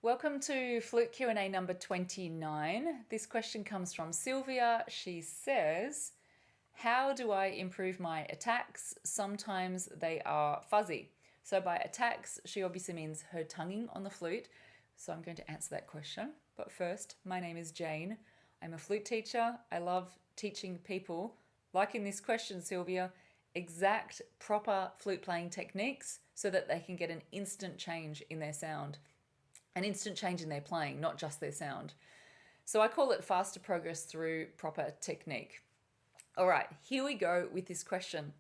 Welcome to Flute Q&A number 29. This question comes from Sylvia. She says, how do I improve my attacks? Sometimes they are fuzzy. So by attacks, she obviously means her tonguing on the flute. So I'm going to answer that question. But first, my name is Jane. I'm a flute teacher. I love teaching people, like in this question, Sylvia, exact proper flute playing techniques so that they can get an instant change in their sound. An instant change in their playing, not just their sound. So I call it faster progress through proper technique. All right, here we go with this question.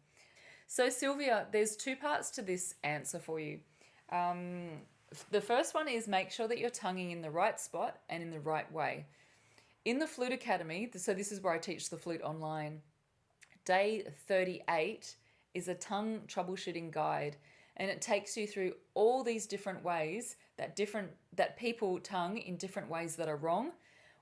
So Sylvia, there's two parts to this answer for you. The first one is make sure that you're tonguing in the right spot and in the right way. In the Flute Academy, so this is where I teach the flute online, day 38 is a tongue troubleshooting guide, and it takes you through all these different ways that people tongue in different ways that are wrong,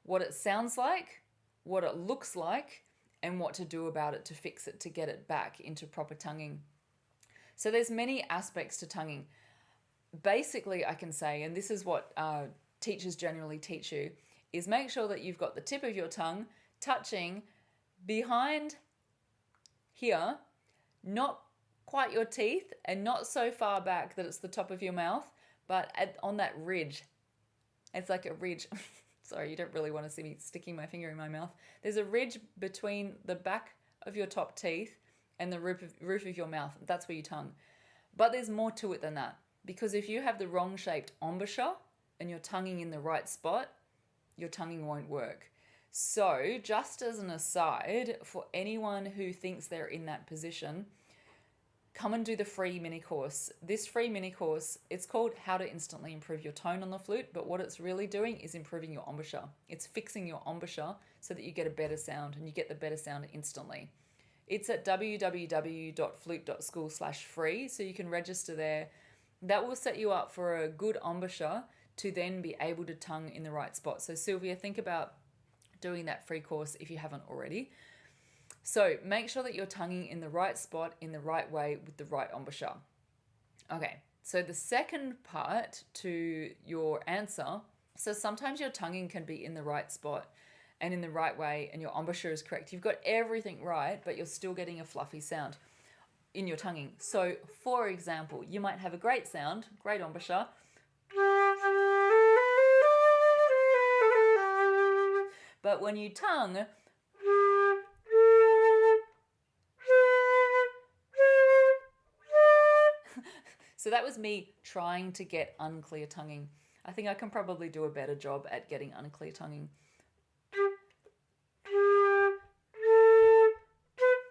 what it sounds like, what it looks like, and what to do about it to fix it, to get it back into proper tonguing. So there's many aspects to tonguing. Basically, I can say, and this is what teachers generally teach you, is make sure that you've got the tip of your tongue touching behind here, not quite your teeth and not so far back that it's the top of your mouth, but on that ridge. It's like a ridge. Sorry, you don't really want to see me sticking my finger in my mouth. There's a ridge between the back of your top teeth and the roof of your mouth. That's where you tongue. But there's more to it than that, because if you have the wrong shaped embouchure and you're tonguing in the right spot, your tonguing won't work. So just as an aside, for anyone who thinks they're in that position, come and do the free mini course. This free mini course, it's called How to Instantly Improve Your Tone on the Flute, but what it's really doing is improving your embouchure. It's fixing your embouchure so that you get a better sound, and you get the better sound instantly. It's at www.flute.school/free, so you can register there. That will set you up for a good embouchure to then be able to tongue in the right spot. So Sylvia, think about doing that free course if you haven't already. So make sure that you're tonguing in the right spot, in the right way, with the right embouchure. Okay, so the second part to your answer, so sometimes your tonguing can be in the right spot and in the right way, and your embouchure is correct. You've got everything right, but you're still getting a fluffy sound in your tonguing. So for example, you might have a great sound, great embouchure, but when you tongue, so that was me trying to get unclear tonguing. I think I can probably do a better job at getting unclear tonguing.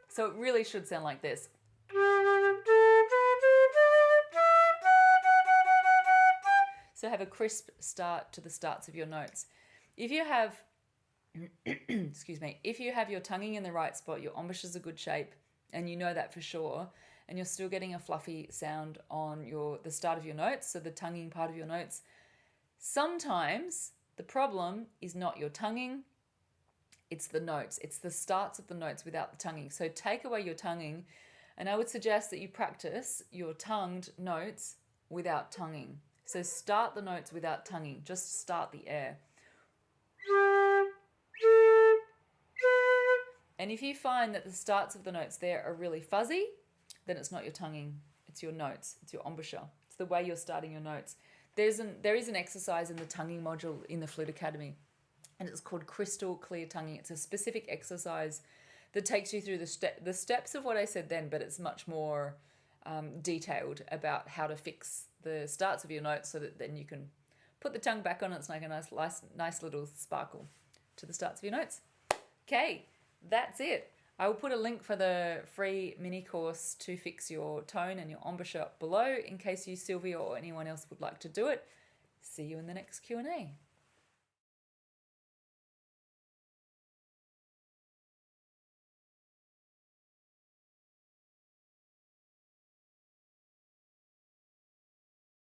So it really should sound like this. So have a crisp start to the starts of your notes. If you have, excuse me, if you have your tonguing in the right spot, your embouchure's a good shape, and you know that for sure, and you're still getting a fluffy sound on the start of your notes, so the tonguing part of your notes, sometimes the problem is not your tonguing, it's the notes. It's the starts of the notes without the tonguing. So take away your tonguing, and I would suggest that you practice your tongued notes without tonguing. So start the notes without tonguing, just start the air. And if you find that the starts of the notes there are really fuzzy, then it's not your tonguing, it's your notes, it's your embouchure. It's the way you're starting your notes. There is an exercise in the tonguing module in the Flute Academy, and it's called crystal clear tonguing. It's a specific exercise that takes you through the steps of what I said then, but it's much more detailed about how to fix the starts of your notes so that then you can put the tongue back on. It's like a nice little sparkle to the starts of your notes. Okay, that's it. I will put a link for the free mini course to fix your tone and your embouchure below in case you, Sylvia, or anyone else would like to do it. See you in the next Q&A.